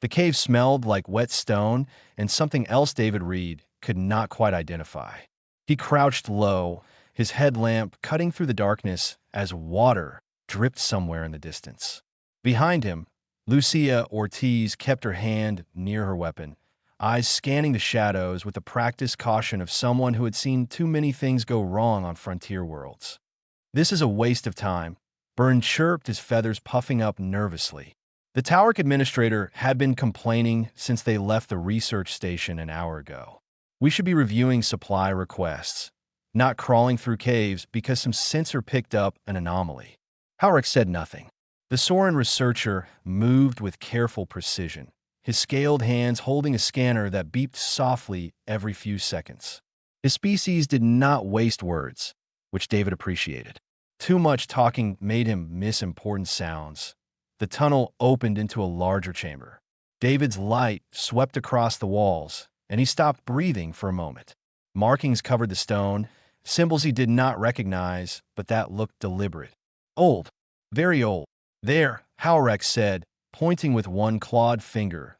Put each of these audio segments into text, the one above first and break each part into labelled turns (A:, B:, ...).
A: The cave smelled like wet stone and something else David Reed could not quite identify. He crouched low, his headlamp cutting through the darkness as water dripped somewhere in the distance. Behind him, Lucia Ortiz kept her hand near her weapon, eyes scanning the shadows with the practiced caution of someone who had seen too many things go wrong on frontier worlds. "This is a waste of time," Byrne chirped, his feathers puffing up nervously. The tower administrator had been complaining since they left the research station an hour ago. "We should be reviewing supply requests, not crawling through caves because some sensor picked up an anomaly." Howrick said nothing. The Soren researcher moved with careful precision, his scaled hands holding a scanner that beeped softly every few seconds. His species did not waste words, which David appreciated. Too much talking made him miss important sounds. The tunnel opened into a larger chamber. David's light swept across the walls, and he stopped breathing for a moment. Markings covered the stone, symbols he did not recognize, but that looked deliberate. "Old. Very old." "There," Howrex said, pointing with one clawed finger.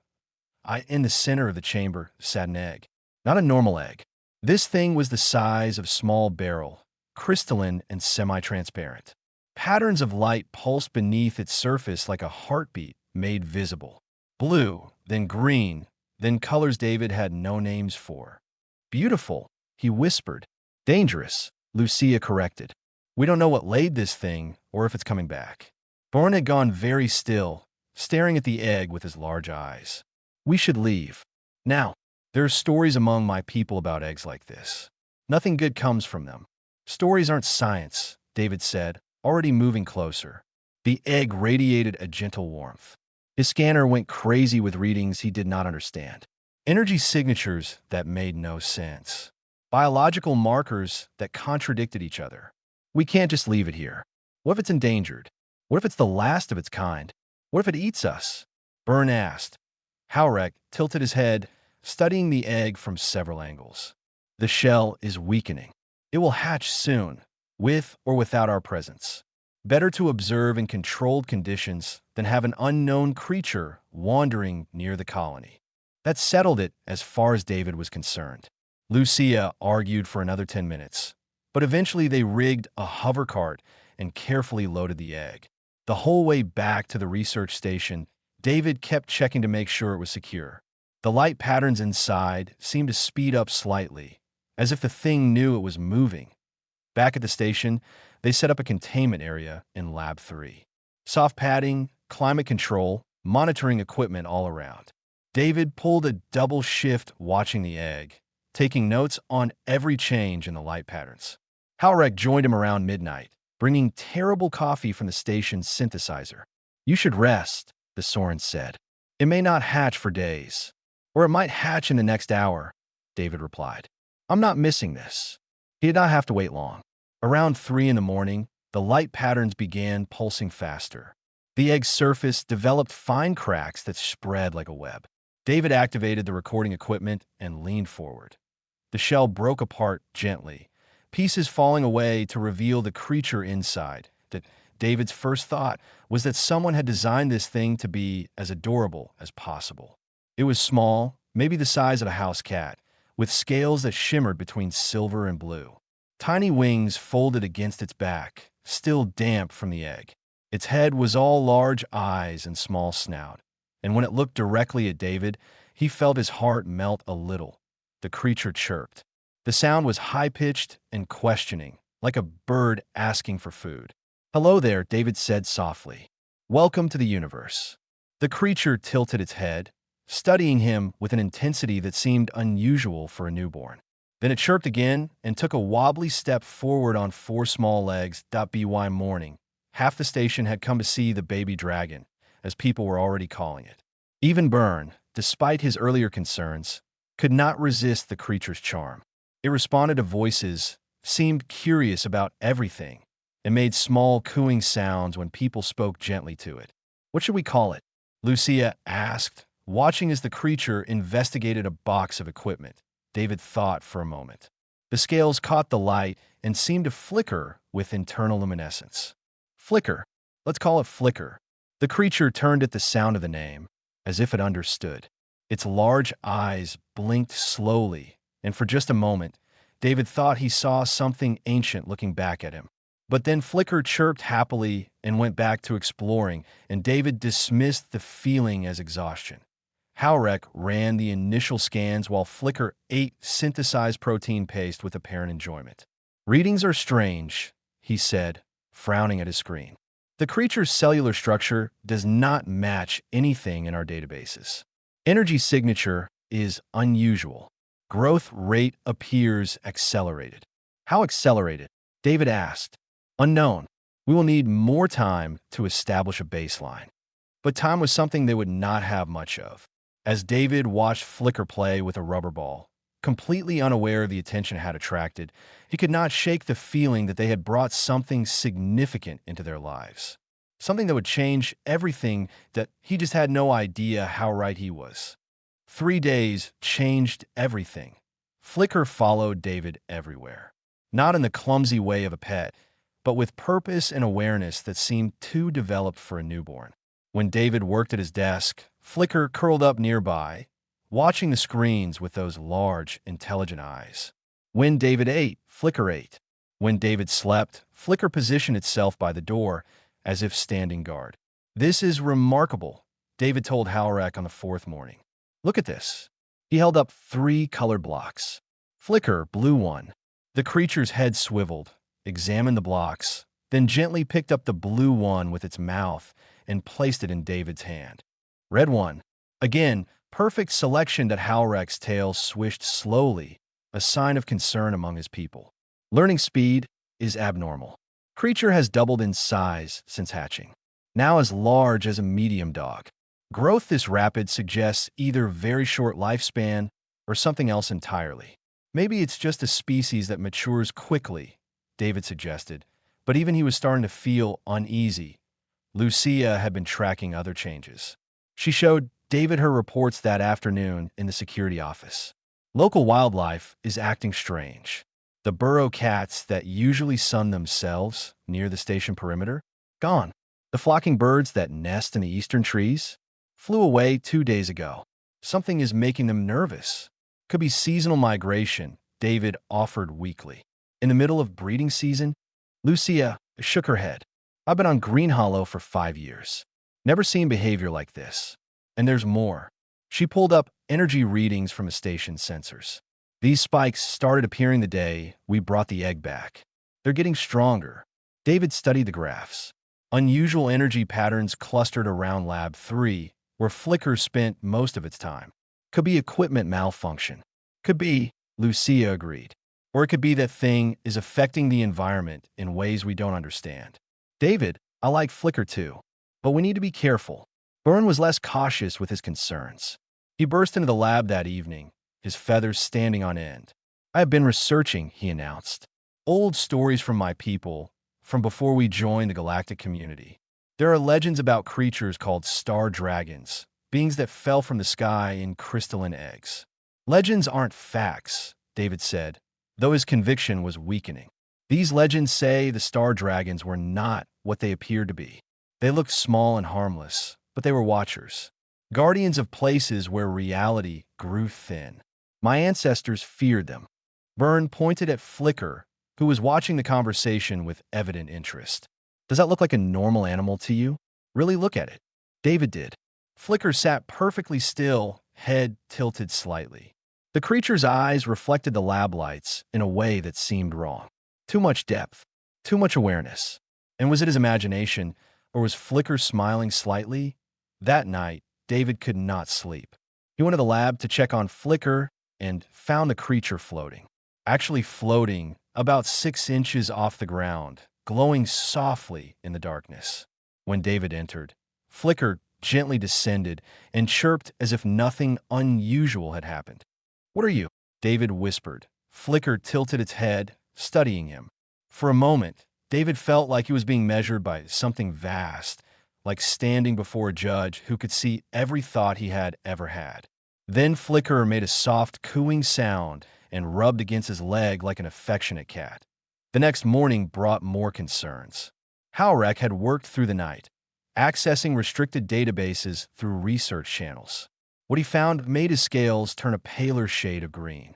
A: In the center of the chamber sat an egg. Not a normal egg. This thing was the size of a small barrel, crystalline and semi-transparent. Patterns of light pulsed beneath its surface like a heartbeat made visible. Blue, then green, then colors David had no names for. "Beautiful," he whispered. "Dangerous," Lucia corrected. "We don't know what laid this thing or if it's coming back." Bourne had gone very still, staring at the egg with his large eyes. "We should leave. Now, there are stories among my people about eggs like this. Nothing good comes from them." "Stories aren't science," David said, already moving closer. The egg radiated a gentle warmth. His scanner went crazy with readings he did not understand. Energy signatures that made no sense. Biological markers that contradicted each other. "We can't just leave it here. What if it's endangered? What if it's the last of its kind? What if it eats us?" Byrne asked. Howreck tilted his head, studying the egg from several angles. "The shell is weakening. It will hatch soon, with or without our presence. Better to observe in controlled conditions than have an unknown creature wandering near the colony." That settled it as far as David was concerned. Lucia argued for another 10 minutes, but eventually they rigged a hover cart and carefully loaded the egg. The whole way back to the research station, David kept checking to make sure it was secure. The light patterns inside seemed to speed up slightly, as if the thing knew it was moving. Back at the station, they set up a containment area in Lab 3. Soft padding, climate control, monitoring equipment all around. David pulled a double shift watching the egg, taking notes on every change in the light patterns. Howreck joined him around midnight, bringing terrible coffee from the station's synthesizer. "You should rest," the Soren said. "It may not hatch for days. Or it might hatch in the next hour," David replied. "I'm not missing this." He did not have to wait long. Around 3 in the morning, the light patterns began pulsing faster. The egg's surface developed fine cracks that spread like a web. David activated the recording equipment and leaned forward. The shell broke apart gently, pieces falling away to reveal the creature inside. David's first thought was that someone had designed this thing to be as adorable as possible. It was small, maybe the size of a house cat, with scales that shimmered between silver and blue. Tiny wings folded against its back, still damp from the egg. Its head was all large eyes and small snout, and when it looked directly at David, he felt his heart melt a little. The creature chirped. The sound was high-pitched and questioning, like a bird asking for food. "Hello there," David said softly. "Welcome to the universe." The creature tilted its head, studying him with an intensity that seemed unusual for a newborn. Then it chirped again and took a wobbly step forward on 4 small legs. By morning, half the station had come to see the baby dragon, as people were already calling it. Even Byrne, despite his earlier concerns, could not resist the creature's charm. It responded to voices, seemed curious about everything, and made small cooing sounds when people spoke gently to it. "What should we call it?" Lucia asked, watching as the creature investigated a box of equipment. David thought for a moment. The scales caught the light and seemed to flicker with internal luminescence. "Flicker. Let's call it Flicker." The creature turned at the sound of the name. as if it understood. Its large eyes blinked slowly, and for just a moment, David thought he saw something ancient looking back at him. But then Flicker chirped happily and went back to exploring, and David dismissed the feeling as exhaustion. Howrek ran the initial scans while Flicker ate synthesized protein paste with apparent enjoyment. "Readings are strange," he said, frowning at his screen. "The creature's cellular structure does not match anything in our databases. Energy signature is unusual. Growth rate appears accelerated." "How accelerated?" David asked. "Unknown. We will need more time to establish a baseline." But time was something they would not have much of. As David watched Flicker play with a rubber ball, completely unaware of the attention it had attracted, he could not shake the feeling that they had brought something significant into their lives. Something that would change everything, that he just had no idea how right he was. 3 days changed everything. Flicker followed David everywhere. Not in the clumsy way of a pet, but with purpose and awareness that seemed too developed for a newborn. When David worked at his desk, Flicker curled up nearby, watching the screens with those large, intelligent eyes. When David ate, Flicker ate. When David slept, Flicker positioned itself by the door, as if standing guard. "This is remarkable," David told Howrek on the 4th morning. "Look at this." He held up 3 color blocks. Flicker blew one. The creature's head swiveled, examined the blocks, then gently picked up the blue one with its mouth and placed it in David's hand. "Red one." Again, perfect selection. That Howrek's tail swished slowly, a sign of concern among his people. "Learning speed is abnormal. Creature has doubled in size since hatching. Now as large as a medium dog. Growth this rapid suggests either very short lifespan or something else entirely. Maybe it's just a species that matures quickly," David suggested, but even he was starting to feel uneasy. Lucia had been tracking other changes. She showed David her reports that afternoon in the security office. Local wildlife is acting strange. The burrow cats that usually sun themselves near the station perimeter, gone. The flocking birds that nest in the eastern trees flew away 2 days ago. Something is making them nervous. Could be seasonal migration, David offered weakly. In the middle of breeding season, Lucia shook her head. "I've been on Green Hollow for 5 years. Never seen behavior like this. And there's more." She pulled up energy readings from the station's sensors. "These spikes started appearing the day we brought the egg back. They're getting stronger." David studied the graphs. Unusual energy patterns clustered around Lab 3, where Flicker spent most of its time. "Could be equipment malfunction." "Could be," Lucia agreed. "Or it could be that thing is affecting the environment in ways we don't understand." "David, I like Flicker too, but we need to be careful." Byrne was less cautious with his concerns. He burst into the lab that evening, his feathers standing on end. "I have been researching," he announced. "Old stories from my people, from before we joined the galactic community. There are legends about creatures called star dragons, beings that fell from the sky in crystalline eggs." "Legends aren't facts," David said, though his conviction was weakening. "These legends say the star dragons were not what they appeared to be. They looked small and harmless, but they were watchers. Guardians of places where reality grew thin. My ancestors feared them." Byrne pointed at Flicker, who was watching the conversation with evident interest. "Does that look like a normal animal to you? Really look at it." David did. Flicker sat perfectly still, head tilted slightly. The creature's eyes reflected the lab lights in a way that seemed wrong. Too much depth, too much awareness. And was it his imagination, or was Flicker smiling slightly? That night, David could not sleep. He went to the lab to check on Flicker and found the creature floating. Actually floating about 6 inches off the ground, glowing softly in the darkness. When David entered, Flicker gently descended and chirped as if nothing unusual had happened. "What are you?" David whispered. Flicker tilted its head, studying him. For a moment, David felt like he was being measured by something vast, like standing before a judge who could see every thought he had ever had. Then Flicker made a soft cooing sound and rubbed against his leg like an affectionate cat. The next morning brought more concerns. Howrek had worked through the night. accessing restricted databases through research channels. What he found made his scales turn a paler shade of green.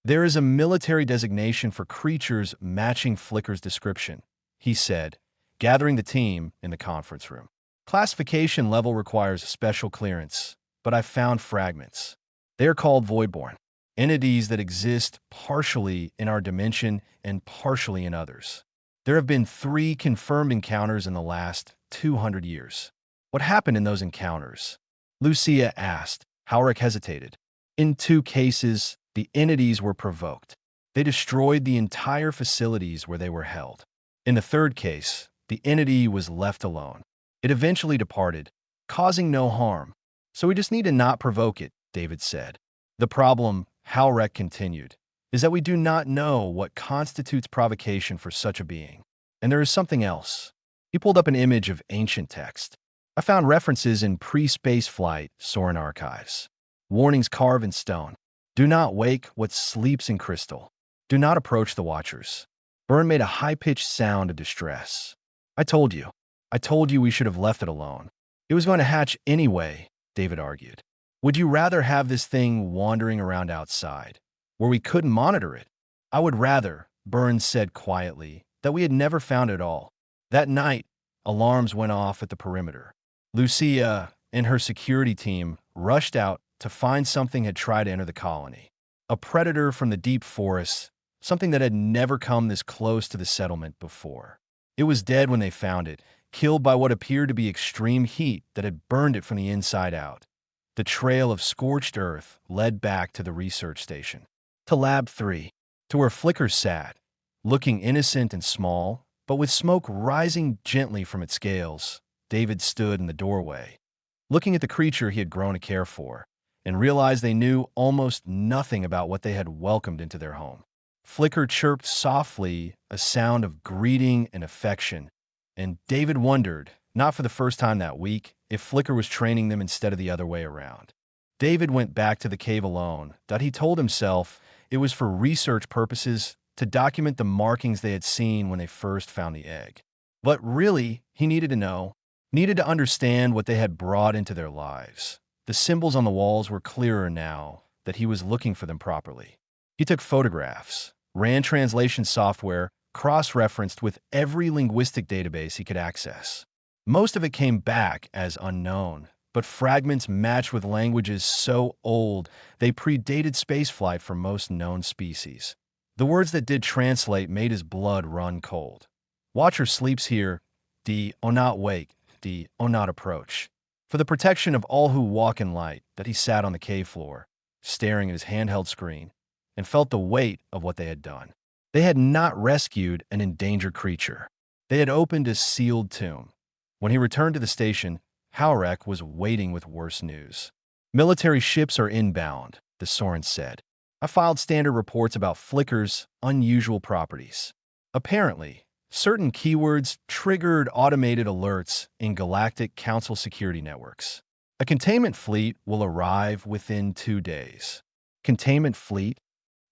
A: There is a military designation for creatures matching Flicker's description, he said, gathering the team in the conference room. Classification level requires special clearance, but I found fragments. They are called Voidborn, entities that exist partially in our dimension and partially in others. There have been 3 confirmed encounters in the last 200 years. What happened in those encounters? Lucia asked. Howrick hesitated. In 2 cases, the entities were provoked. They destroyed the entire facilities where they were held. In the 3rd case, the entity was left alone. It eventually departed, causing no harm. So we just need to not provoke it, David said. The problem, Howrick continued, is that we do not know what constitutes provocation for such a being. And there is something else. He pulled up an image of ancient text. I found references in pre-space flight Soren archives. Warnings carved in stone. Do not wake what sleeps in crystal. Do not approach the watchers. Byrne made a high-pitched sound of distress. I told you we should have left it alone. It was going to hatch anyway, David argued. Would you rather have this thing wandering around outside, where we couldn't monitor it? I would rather, Byrne said quietly, that we had never found it all. That night, alarms went off at the perimeter. Lucia and her security team rushed out to find something had tried to enter the colony. A predator from the deep forests, something that had never come this close to the settlement before. It was dead when they found it, killed by what appeared to be extreme heat that had burned it from the inside out. The trail of scorched earth led back to the research station, to Lab 3, to where Flicker sat, looking innocent and small, but with smoke rising gently from its scales. David stood in the doorway, looking at the creature he had grown to care for, and realized they knew almost nothing about what they had welcomed into their home. Flicker chirped softly, a sound of greeting and affection, and David wondered, not for the first time that week, if Flicker was training them instead of the other way around. David went back to the cave alone, that he told himself it was for research purposes to document the markings they had seen when they first found the egg. But really, he needed to know, needed to understand what they had brought into their lives. The symbols on the walls were clearer now that he was looking for them properly. He took photographs, ran translation software, cross-referenced with every linguistic database he could access. Most of it came back as unknown, but fragments matched with languages so old they predated spaceflight for most known species. The words that did translate made his blood run cold. Watcher sleeps here, the O not wake, the O not approach. For the protection of all who walk in light, that he sat on the cave floor, staring at his handheld screen, and felt the weight of what they had done. They had not rescued an endangered creature. They had opened a sealed tomb. When he returned to the station, Howrick was waiting with worse news. Military ships are inbound, the Soren said. I filed standard reports about Flicker's unusual properties. Apparently, certain keywords triggered automated alerts in Galactic Council security networks. A containment fleet will arrive within 2 days. Containment fleet?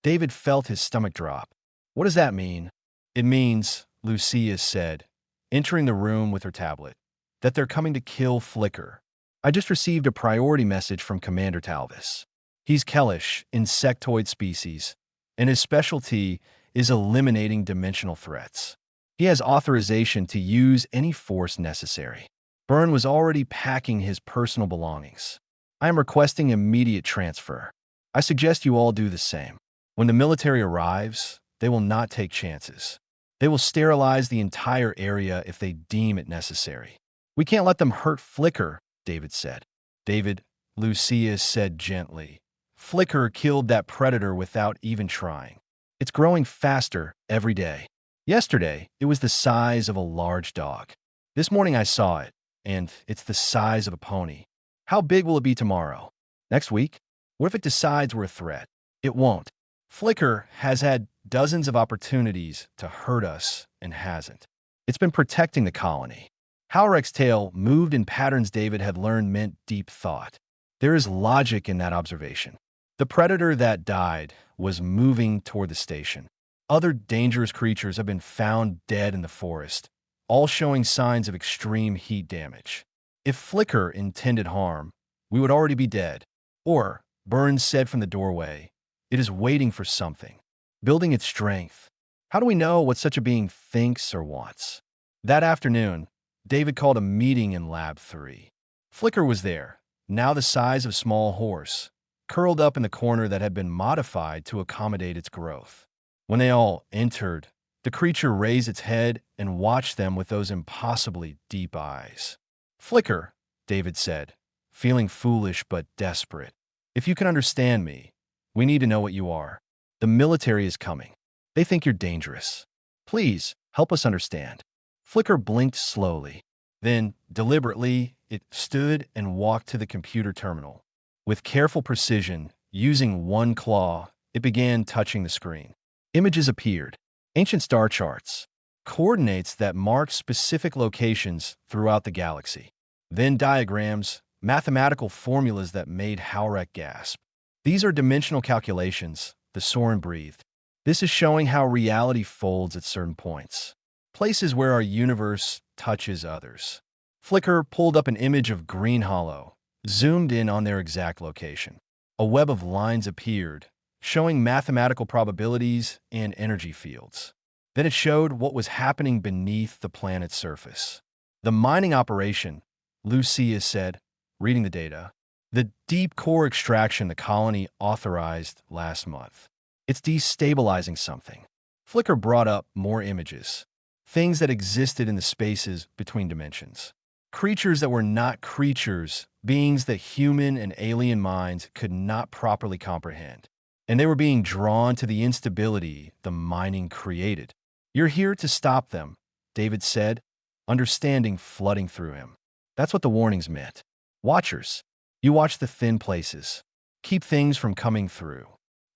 A: David felt his stomach drop. What does that mean? It means, Lucia said, entering the room with her tablet, that they're coming to kill Flicker. I just received a priority message from Commander Talvis. He's Kellish, insectoid species, and his specialty is eliminating dimensional threats. He has authorization to use any force necessary. Byrne was already packing his personal belongings. I am requesting immediate transfer. I suggest you all do the same. When the military arrives, they will not take chances. They will sterilize the entire area if they deem it necessary. We can't let them hurt Flicker, David said. David, Lucia said gently. Flicker killed that predator without even trying. It's growing faster every day. Yesterday, it was the size of a large dog. This morning I saw it, and it's the size of a pony. How big will it be tomorrow? Next week? What if it decides we're a threat? It won't. Flicker has had dozens of opportunities to hurt us and hasn't. It's been protecting the colony. Howrick's tail moved in patterns David had learned meant deep thought. There is logic in that observation. The predator that died was moving toward the station. Other dangerous creatures have been found dead in the forest, all showing signs of extreme heat damage. If Flicker intended harm, we would already be dead. Or, Burns said from the doorway, it is waiting for something, building its strength. How do we know what such a being thinks or wants? That afternoon, David called a meeting in Lab 3. Flicker was there, now the size of a small horse, curled up in the corner that had been modified to accommodate its growth. When they all entered, the creature raised its head and watched them with those impossibly deep eyes. Flicker, David said, feeling foolish but desperate. If you can understand me, we need to know what you are. The military is coming. They think you're dangerous. Please, help us understand. Flicker blinked slowly. Then, deliberately, it stood and walked to the computer terminal. With careful precision, using one claw, it began touching the screen. Images appeared. Ancient star charts. Coordinates that marked specific locations throughout the galaxy. Then diagrams, mathematical formulas that made Howrek gasp. These are dimensional calculations, the Soren breathed. This is showing how reality folds at certain points. Places where our universe touches others. Flicker pulled up an image of Green Hollow, zoomed in on their exact location. A web of lines appeared, showing mathematical probabilities and energy fields. Then it showed what was happening beneath the planet's surface. The mining operation, Lucia said, reading the data. The deep core extraction the colony authorized last month. It's destabilizing something. Flicker brought up more images. Things that existed in the spaces between dimensions. Creatures that were not creatures, beings that human and alien minds could not properly comprehend. And they were being drawn to the instability the mining created. You're here to stop them, David said, understanding flooding through him. That's what the warnings meant. Watchers, you watch the thin places. Keep things from coming through.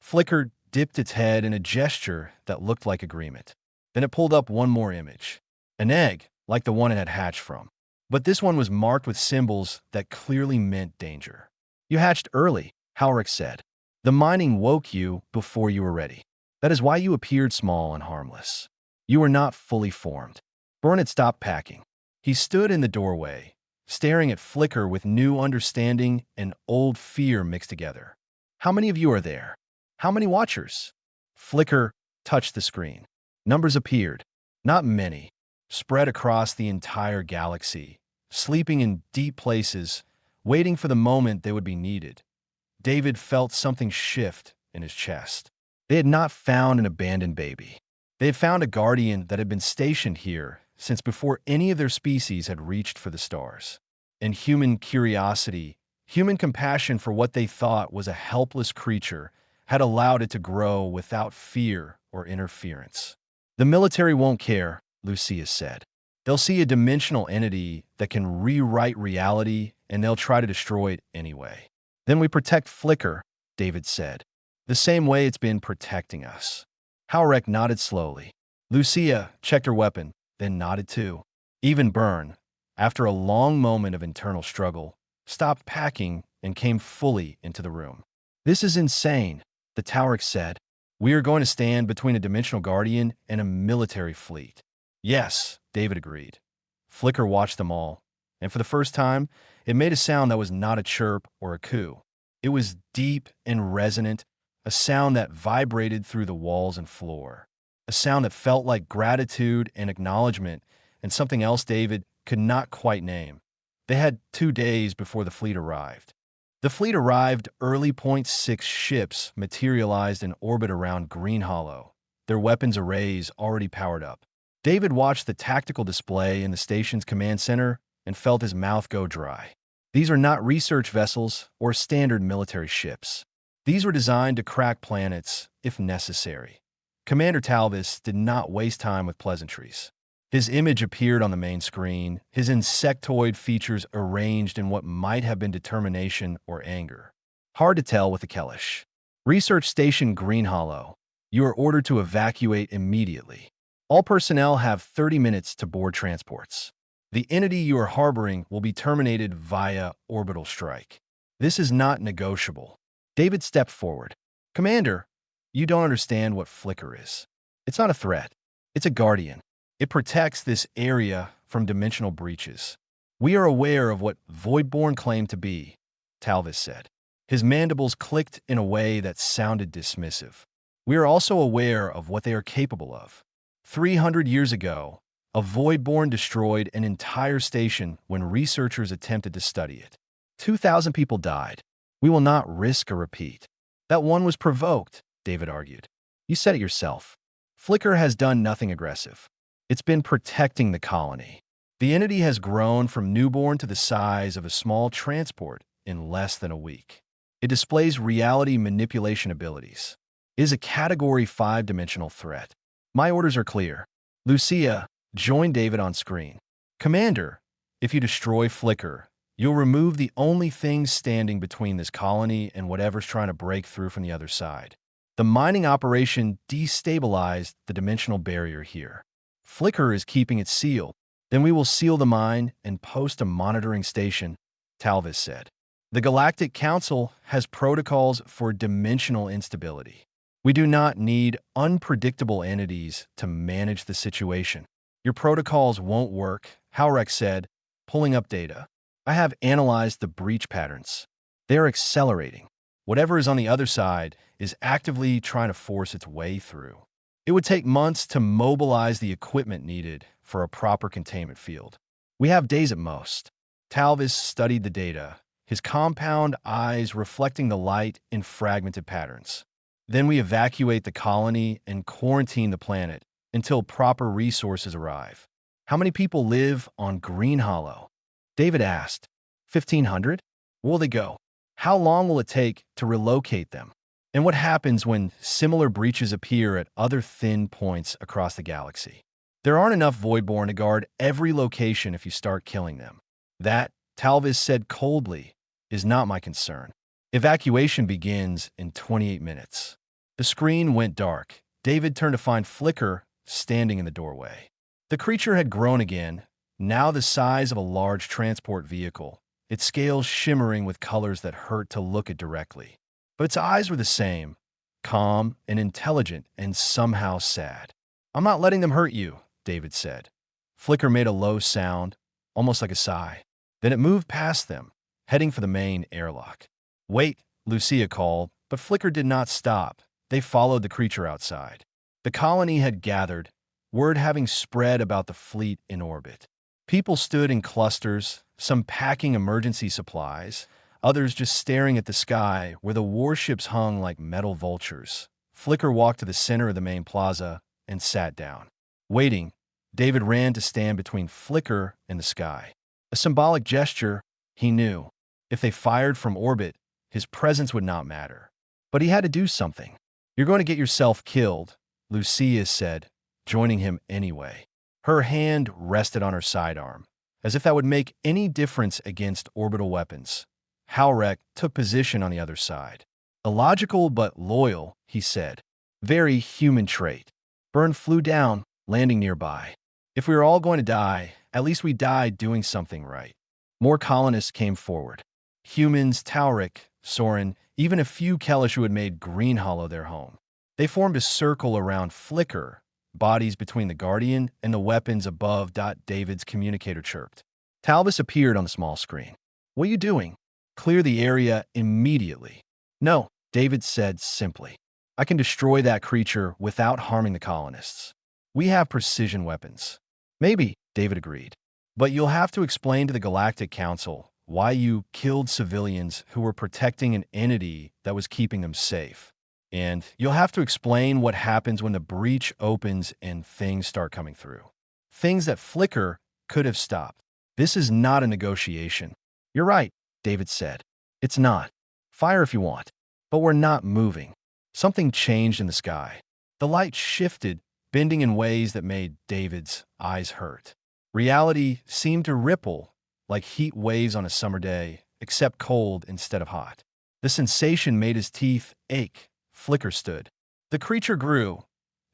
A: Flicker dipped its head in a gesture that looked like agreement. Then it pulled up one more image. An egg, like the one it had hatched from. But this one was marked with symbols that clearly meant danger. You hatched early, Howrek said. The mining woke you before you were ready. That is why you appeared small and harmless. You were not fully formed. Burn had stopped packing. He stood in the doorway, staring at Flicker with new understanding and old fear mixed together. How many of you are there? How many watchers? Flicker touched the screen. Numbers appeared. Not many. Spread across the entire galaxy, sleeping in deep places, waiting for the moment they would be needed. David felt something shift in his chest. They had not found an abandoned baby. They had found a guardian that had been stationed here since before any of their species had reached for the stars. And human curiosity, human compassion for what they thought was a helpless creature, had allowed it to grow without fear or interference. The military won't care, Lucia said. They'll see a dimensional entity that can rewrite reality, and they'll try to destroy it anyway. Then we protect Flicker, David said, the same way it's been protecting us. Howrek nodded slowly. Lucia checked her weapon, then nodded too. Even Burn, after a long moment of internal struggle, stopped packing and came fully into the room. This is insane, the Taurik said. We are going to stand between a dimensional guardian and a military fleet. Yes, David agreed. Flicker watched them all, and for the first time, it made a sound that was not a chirp or a coo. It was deep and resonant, a sound that vibrated through the walls and floor. A sound that felt like gratitude and acknowledgement, and something else David could not quite name. They had 2 days before the fleet arrived. The fleet arrived early. 6 ships materialized in orbit around Green Hollow, their weapons arrays already powered up. David watched the tactical display in the station's command center and felt his mouth go dry. These are not research vessels or standard military ships. These were designed to crack planets, if necessary. Commander Talvis did not waste time with pleasantries. His image appeared on the main screen, his insectoid features arranged in what might have been determination or anger. Hard to tell with the Kellish. Research Station Green Hollow. You are ordered to evacuate immediately. All personnel have 30 minutes to board transports. The entity you are harboring will be terminated via orbital strike. This is not negotiable. David stepped forward. Commander, you don't understand what Flicker is. It's not a threat. It's a guardian. It protects this area from dimensional breaches. We are aware of what Voidborn claimed to be, Talvis said. His mandibles clicked in a way that sounded dismissive. We are also aware of what they are capable of. 300 years ago, a Voidborn destroyed an entire station when researchers attempted to study it. 2,000 people died. We will not risk a repeat. That one was provoked, David argued. You said it yourself. Flicker has done nothing aggressive. It's been protecting the colony. The entity has grown from newborn to the size of a small transport in less than a week. It displays reality manipulation abilities. It is a Category 5-dimensional threat. My orders are clear. Lucia, join David on screen. Commander, if you destroy Flicker, you'll remove the only thing standing between this colony and whatever's trying to break through from the other side. The mining operation destabilized the dimensional barrier here. Flicker is keeping it sealed. Then we will seal the mine and post a monitoring station, Talvis said. The Galactic Council has protocols for dimensional instability. We do not need unpredictable entities to manage the situation. Your protocols won't work, Halrek said, pulling up data. I have analyzed the breach patterns. They are accelerating. Whatever is on the other side is actively trying to force its way through. It would take months to mobilize the equipment needed for a proper containment field. We have days at most. Talvis studied the data, his compound eyes reflecting the light in fragmented patterns. Then we evacuate the colony and quarantine the planet until proper resources arrive. How many people live on Green Hollow? David asked. 1,500? Where will they go? How long will it take to relocate them? And what happens when similar breaches appear at other thin points across the galaxy? There aren't enough Voidborn to guard every location if you start killing them. That, Talvis said coldly, is not my concern. Evacuation begins in 28 minutes. The screen went dark. David turned to find Flicker standing in the doorway. The creature had grown again, now the size of a large transport vehicle, its scales shimmering with colors that hurt to look at directly. But its eyes were the same, calm and intelligent and somehow sad. I'm not letting them hurt you, David said. Flicker made a low sound, almost like a sigh. Then it moved past them, heading for the main airlock. Wait, Lucia called, but Flicker did not stop. They followed the creature outside. The colony had gathered, word having spread about the fleet in orbit. People stood in clusters, some packing emergency supplies, others just staring at the sky where the warships hung like metal vultures. Flicker walked to the center of the main plaza and sat down. Waiting, David ran to stand between Flicker and the sky. A symbolic gesture, he knew. If they fired from orbit, his presence would not matter. But he had to do something. You're going to get yourself killed, Lucia said, joining him anyway. Her hand rested on her sidearm, as if that would make any difference against orbital weapons. Halrek took position on the other side. Illogical but loyal, he said. Very human trait. Byrne flew down, landing nearby. If we were all going to die, at least we died doing something right. More colonists came forward. Humans, Taurik, Soren, even a few Kellish who had made Green Hollow their home. They formed a circle around Flicker, bodies between the Guardian and the weapons above. David's communicator chirped. Talvis appeared on the small screen. What are you doing? Clear the area immediately. No, David said simply. I can destroy that creature without harming the colonists. We have precision weapons. Maybe, David agreed. But you'll have to explain to the Galactic Council why you killed civilians who were protecting an entity that was keeping them safe. And you'll have to explain what happens when the breach opens and things start coming through. Things that Flicker could have stopped. This is not a negotiation. You're right, David said. It's not. Fire if you want. But we're not moving. Something changed in the sky. The light shifted, bending in ways that made David's eyes hurt. Reality seemed to ripple, like heat waves on a summer day, except cold instead of hot. The sensation made his teeth ache. Flicker stood. The creature grew,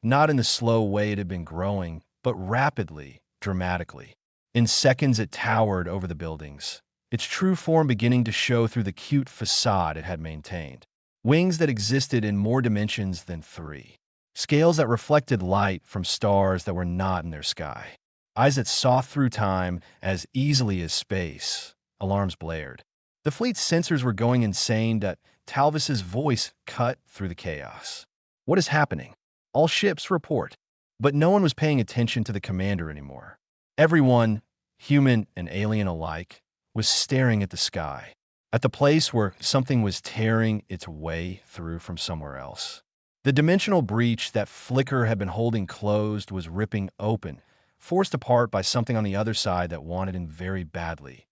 A: not in the slow way it had been growing, but rapidly, dramatically. In seconds it towered over the buildings, its true form beginning to show through the cute facade it had maintained. Wings that existed in more dimensions than 3. scales that reflected light from stars that were not in their sky, eyes that saw through time as easily as space. Alarms blared. The fleet's sensors were going insane. That Talvis's voice cut through the chaos. What is happening? All ships report. But no one was paying attention to the commander anymore. Everyone, human and alien alike, was staring at the sky, at the place where something was tearing its way through from somewhere else. The dimensional breach that Flicker had been holding closed was ripping open, forced apart by something on the other side that wanted him very badly.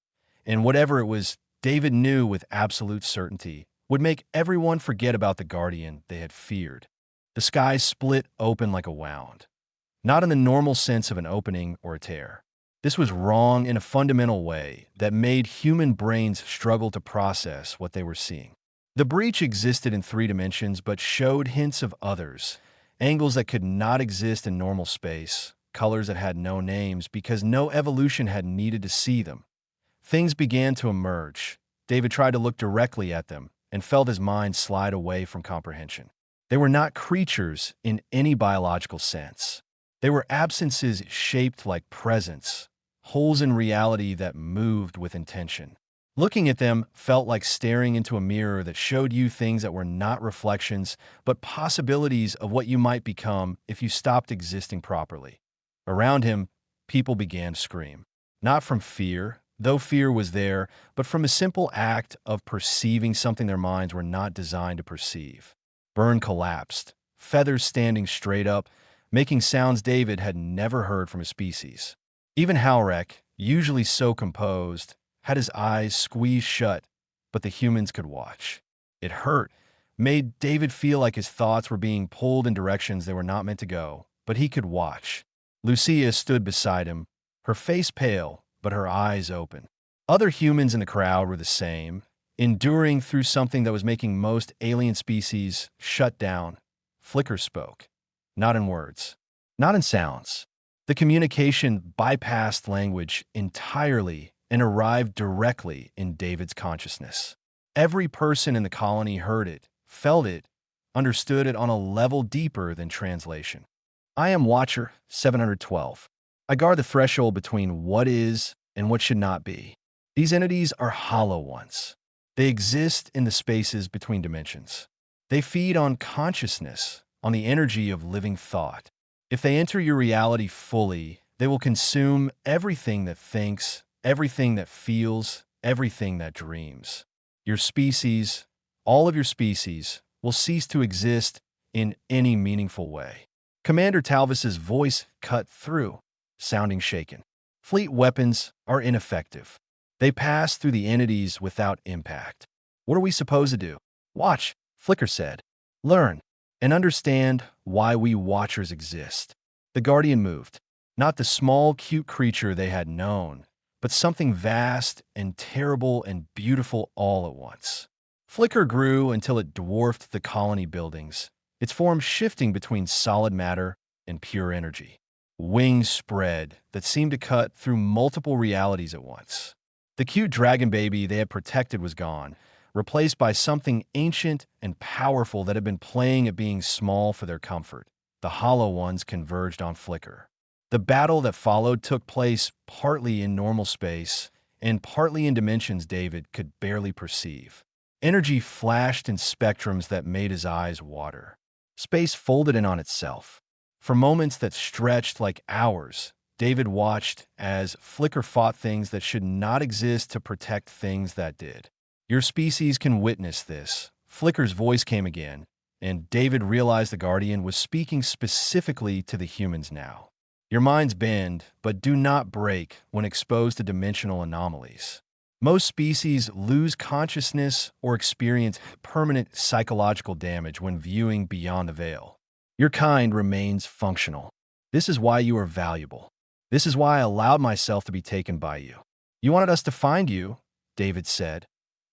A: And whatever it was, David knew with absolute certainty, would make everyone forget about the Guardian they had feared. The sky split open like a wound. Not in the normal sense of an opening or a tear. This was wrong in a fundamental way that made human brains struggle to process what they were seeing. The breach existed in 3 dimensions but showed hints of others, angles that could not exist in normal space, colors that had no names because no evolution had needed to see them. Things began to emerge. David tried to look directly at them and felt his mind slide away from comprehension. They were not creatures in any biological sense. They were absences shaped like presence, holes in reality that moved with intention. Looking at them felt like staring into a mirror that showed you things that were not reflections, but possibilities of what you might become if you stopped existing properly. Around him, people began to scream. Not from fear, though fear was there, but from a simple act of perceiving something their minds were not designed to perceive. Burn collapsed, feathers standing straight up, making sounds David had never heard from a species. Even Halrek, usually so composed, had his eyes squeezed shut, but the humans could watch. It hurt, made David feel like his thoughts were being pulled in directions they were not meant to go, but he could watch. Lucia stood beside him, her face pale, but her eyes open. Other humans in the crowd were the same, enduring through something that was making most alien species shut down. Flicker spoke. Not in words, not in sounds. The communication bypassed language entirely and arrived directly in David's consciousness. Every person in the colony heard it, felt it, understood it on a level deeper than translation. I am Watcher 712. I guard the threshold between what is and what should not be. These entities are hollow ones. They exist in the spaces between dimensions. They feed on consciousness, on the energy of living thought. If they enter your reality fully, they will consume everything that thinks, everything that feels, everything that dreams. Your species, all of your species, will cease to exist in any meaningful way. Commander Talvis's voice cut through, sounding shaken. Fleet weapons are ineffective. They pass through the entities without impact. What are we supposed to do? Watch, Flicker said. Learn and understand why we Watchers exist. The Guardian moved. Not the small, cute creature they had known, but something vast and terrible and beautiful all at once. Flicker grew until it dwarfed the colony buildings, its form shifting between solid matter and pure energy. Wings spread that seemed to cut through multiple realities at once. The cute dragon baby they had protected was gone, replaced by something ancient and powerful that had been playing at being small for their comfort. The hollow ones converged on Flicker. The battle that followed took place partly in normal space and partly in dimensions David could barely perceive. Energy flashed in spectrums that made his eyes water. Space folded in on itself. For moments that stretched like hours, David watched as Flicker fought things that should not exist to protect things that did. Your species can witness this. Flicker's voice came again, and David realized the Guardian was speaking specifically to the humans now. Your minds bend, but do not break when exposed to dimensional anomalies. Most species lose consciousness or experience permanent psychological damage when viewing beyond the veil. Your kind remains functional. This is why you are valuable. This is why I allowed myself to be taken by you. You wanted us to find you, David said,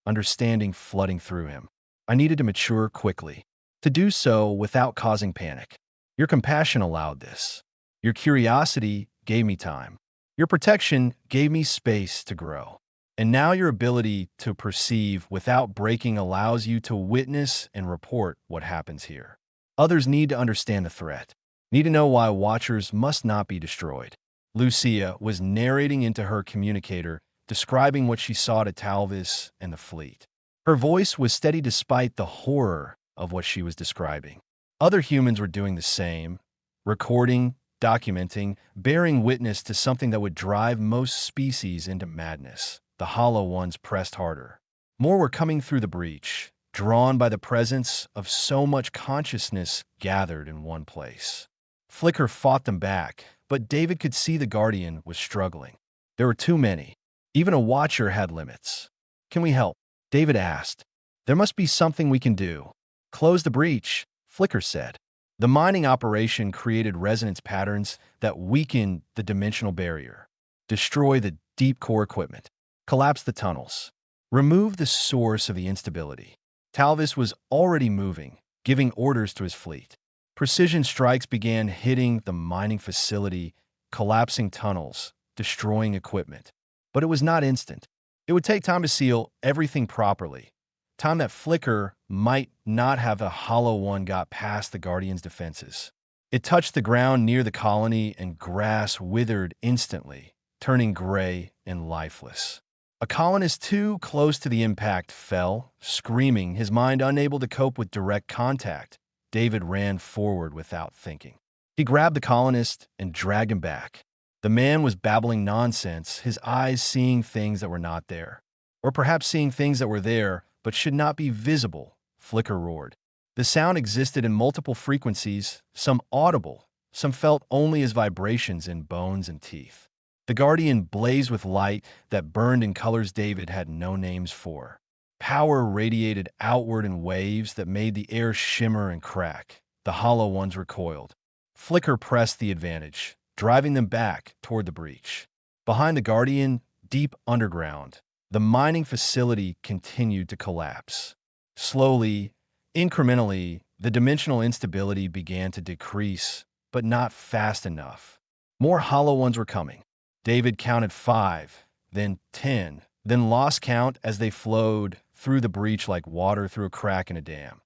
A: understanding flooding through him. I needed to mature quickly, to do so without causing panic. Your compassion allowed this. Your curiosity gave me time. Your protection gave me space to grow. And now your ability to perceive without breaking allows you to witness and report what happens here. Others need to understand the threat, need to know why watchers must not be destroyed. Lucia was narrating into her communicator, describing what she saw to Talvis and the fleet. Her voice was steady despite the horror of what she was describing. Other humans were doing the same, recording, documenting, bearing witness to something that would drive most species into madness. The hollow ones pressed harder. More were coming through the breach, drawn by the presence of so much consciousness gathered in one place. Flicker fought them back, but David could see the Guardian was struggling. There were too many. Even a watcher had limits. "Can we help?" David asked. "There must be something we can do." "Close the breach," Flicker said. The mining operation created resonance patterns that weakened the dimensional barrier, destroy the deep core equipment, collapse the tunnels, remove the source of the instability. Talvis was already moving, giving orders to his fleet. Precision strikes began hitting the mining facility, collapsing tunnels, destroying equipment. But it was not instant. It would take time to seal everything properly, time that Flicker might not have a hollow one got past the Guardian's defenses. It touched the ground near the colony and grass withered instantly, turning gray and lifeless. A colonist too close to the impact fell, screaming, his mind unable to cope with direct contact. David ran forward without thinking. He grabbed the colonist and dragged him back. The man was babbling nonsense, his eyes seeing things that were not there. Or perhaps seeing things that were there, but should not be visible, Flicker roared. The sound existed in multiple frequencies, some audible, some felt only as vibrations in bones and teeth. The Guardian blazed with light that burned in colors David had no names for. Power radiated outward in waves that made the air shimmer and crack. The hollow ones recoiled. Flicker pressed the advantage, driving them back toward the breach. Behind the Guardian, deep underground, the mining facility continued to collapse. Slowly, incrementally, the dimensional instability began to decrease, but not fast enough. More hollow ones were coming. David counted 5, then 10, then lost count as they flowed through the breach like water through a crack in a dam.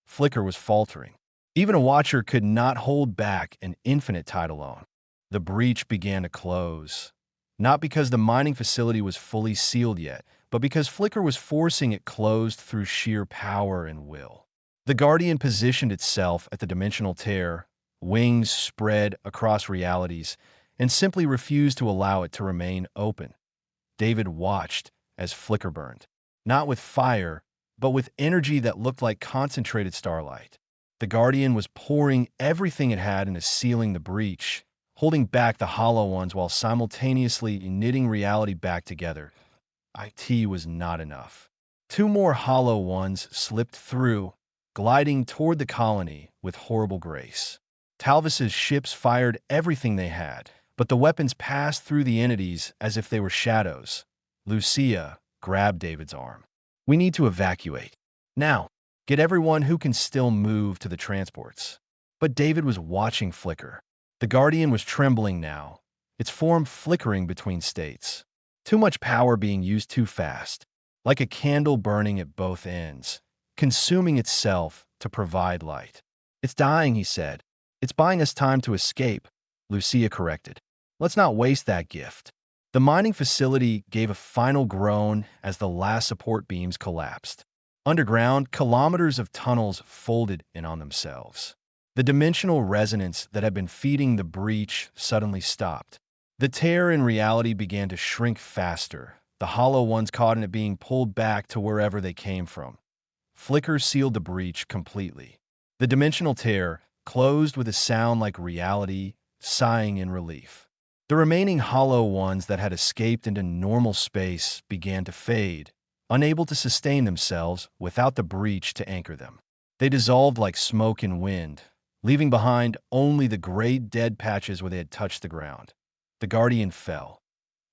A: Flicker was faltering. Even a watcher could not hold back an infinite tide alone. The breach began to close, not because the mining facility was fully sealed yet, but because Flicker was forcing it closed through sheer power and will. The Guardian positioned itself at the dimensional tear, wings spread across realities, and simply refused to allow it to remain open. David watched as Flicker burned, not with fire, but with energy that looked like concentrated starlight. The Guardian was pouring everything it had into sealing the breach, holding back the hollow ones while simultaneously knitting reality back together. IT was not enough. 2 more hollow ones slipped through, gliding toward the colony with horrible grace. Talvis's ships fired everything they had, but the weapons passed through the entities as if they were shadows. Lucia grabbed David's arm. "We need to evacuate. Now, get everyone who can still move to the transports." But David was watching Flicker. The Guardian was trembling now, its form flickering between states. Too much power being used too fast, like a candle burning at both ends, consuming itself to provide light. "It's dying," he said. "It's buying us time to escape," Lucia corrected. "Let's not waste that gift." The mining facility gave a final groan as the last support beams collapsed. Underground, kilometers of tunnels folded in on themselves. The dimensional resonance that had been feeding the breach suddenly stopped. The tear in reality began to shrink faster, the hollow ones caught in it being pulled back to wherever they came from. Flicker sealed the breach completely. The dimensional tear closed with a sound like reality, sighing in relief. The remaining hollow ones that had escaped into normal space began to fade, unable to sustain themselves without the breach to anchor them. They dissolved like smoke in wind, leaving behind only the gray dead patches where they had touched the ground. The Guardian fell.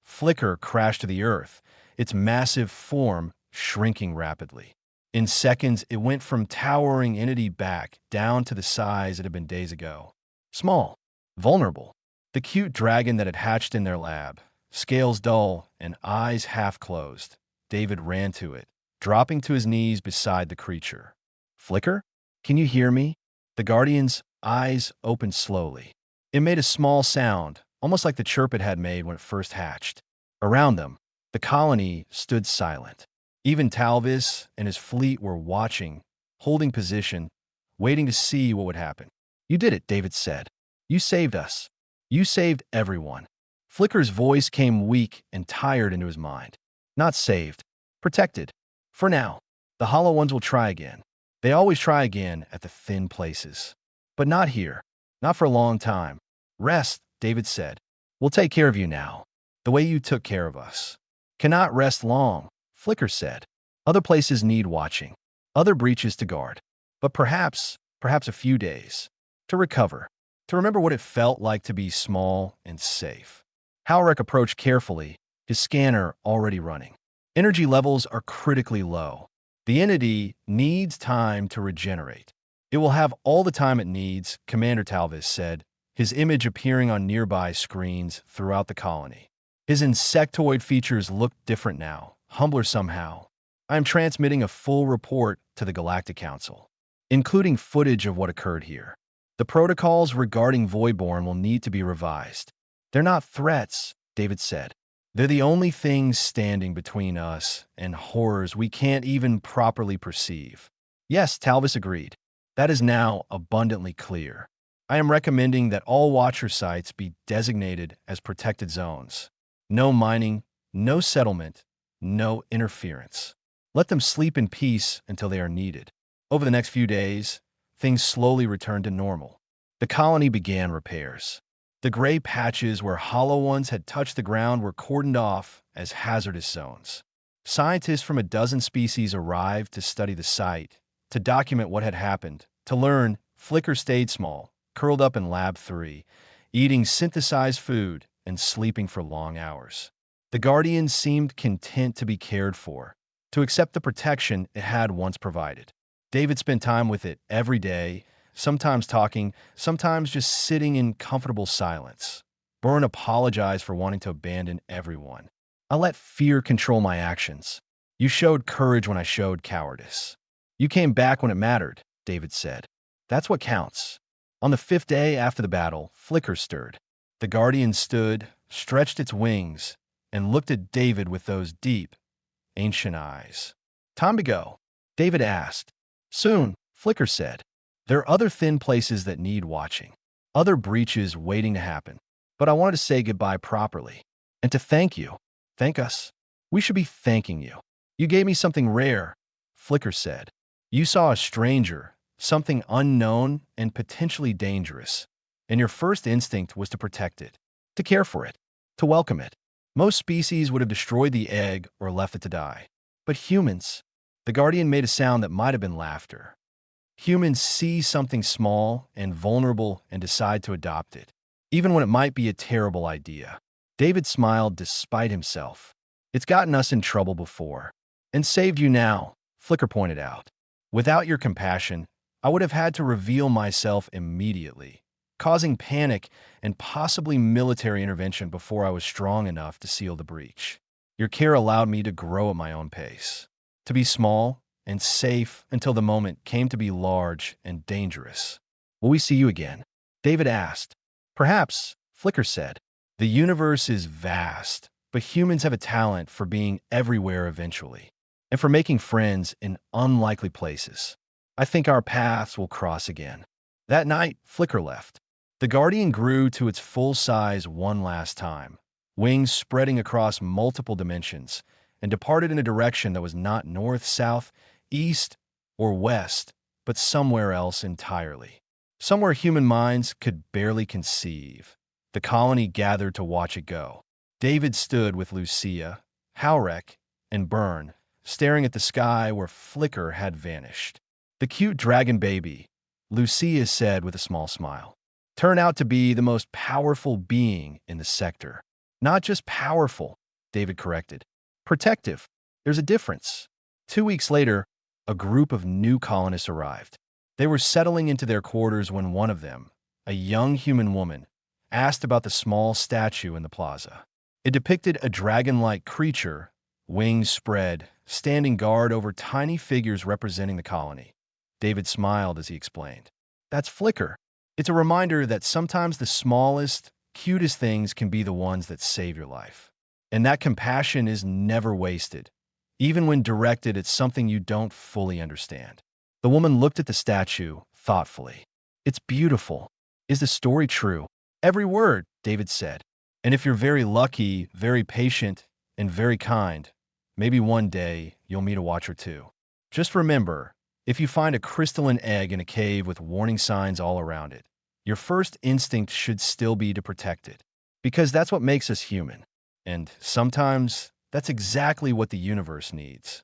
A: Flicker crashed to the earth, its massive form shrinking rapidly. In seconds, it went from towering entity back down to the size it had been days ago. Small, vulnerable. The cute dragon that had hatched in their lab, scales dull and eyes half closed. David ran to it, dropping to his knees beside the creature. "Flicker, can you hear me?" The Guardian's eyes opened slowly. It made a small sound, almost like the chirp it had made when it first hatched. Around them, the colony stood silent. Even Talvis and his fleet were watching, holding position, waiting to see what would happen. "You did it," David said. "You saved us. You saved everyone." Flicker's voice came weak and tired into his mind. "Not saved. Protected. For now. The hollow ones will try again. They always try again at the thin places. But not here. Not for a long time. Rest," David said. "We'll take care of you now. The way you took care of us." "Cannot rest long," Flicker said. "Other places need watching. Other breaches to guard. But perhaps a few days. To recover. To remember what it felt like to be small and safe." Halrek approached carefully, his scanner already running. Energy levels are critically low. The entity needs time to regenerate. "It will have all the time it needs," Commander Talvis said, his image appearing on nearby screens throughout the colony. His insectoid features looked different now, humbler somehow. "I am transmitting a full report to the Galactic Council, including footage of what occurred here. The protocols regarding Voidborn will need to be revised. They're not threats," David said. "They're the only things standing between us and horrors we can't even properly perceive." "Yes," Talvis agreed. "That is now abundantly clear. I am recommending that all Watcher sites be designated as protected zones. No mining, no settlement, no interference. Let them sleep in peace until they are needed." Over the next few days, things slowly returned to normal. The colony began repairs. The gray patches where hollow ones had touched the ground were cordoned off as hazardous zones. Scientists from a dozen species arrived to study the site, to document what had happened, to learn. Flicker stayed small, curled up in Lab 3, eating synthesized food and sleeping for long hours. The Guardian seemed content to be cared for, to accept the protection it had once provided. David spent time with it every day, sometimes talking, sometimes just sitting in comfortable silence. Byrne apologized for wanting to abandon everyone. "I let fear control my actions. You showed courage when I showed cowardice. You came back when it mattered," David said. "That's what counts." On the 5th day after the battle, Flicker stirred. The Guardian stood, stretched its wings, and looked at David with those deep, ancient eyes. "Time to go?" David asked. "Soon," Flicker said. "There are other thin places that need watching, other breaches waiting to happen. But I wanted to say goodbye properly, and to thank you. Thank us. We should be thanking you. You gave me something rare," Flicker said. "You saw a stranger, something unknown and potentially dangerous, and your first instinct was to protect it, to care for it, to welcome it. Most species would have destroyed the egg or left it to die. But humans," the Guardian made a sound that might have been laughter. "Humans see something small and vulnerable and decide to adopt it, even when it might be a terrible idea." David smiled despite himself. "It's gotten us in trouble before, and saved you now," Flicker pointed out. "Without your compassion, I would have had to reveal myself immediately, causing panic and possibly military intervention before I was strong enough to seal the breach. Your care allowed me to grow at my own pace, to be small and safe until the moment came to be large and dangerous." "Will we see you again?" David asked. "Perhaps," Flicker said. "The universe is vast, but humans have a talent for being everywhere eventually, and for making friends in unlikely places. I think our paths will cross again." That night, Flicker left. The Guardian grew to its full size one last time, wings spreading across multiple dimensions, and departed in a direction that was not north, south, east, or west, but somewhere else entirely. Somewhere human minds could barely conceive. The colony gathered to watch it go. David stood with Lucia, Halrek, and Byrne, staring at the sky where Flicker had vanished. "The cute dragon baby," Lucia said with a small smile, "turned out to be the most powerful being in the sector." "Not just powerful," David corrected. "Protective. There's a difference." 2 weeks later, a group of new colonists arrived. They were settling into their quarters when one of them, a young human woman, asked about the small statue in the plaza. It depicted a dragon-like creature, wings spread, standing guard over tiny figures representing the colony. David smiled as he explained. That's flicker. It's a reminder that sometimes the smallest, cutest things can be the ones that save your life. And that compassion is never wasted, even when directed at something you don't fully understand. The woman looked at the statue thoughtfully. It's beautiful. Is the story true? Every word, David said. And if you're very lucky, very patient, and very kind, maybe one day you'll meet a watcher too. Just remember, if you find a crystalline egg in a cave with warning signs all around it, your first instinct should still be to protect it. Because that's what makes us human. And sometimes, that's exactly what the universe needs.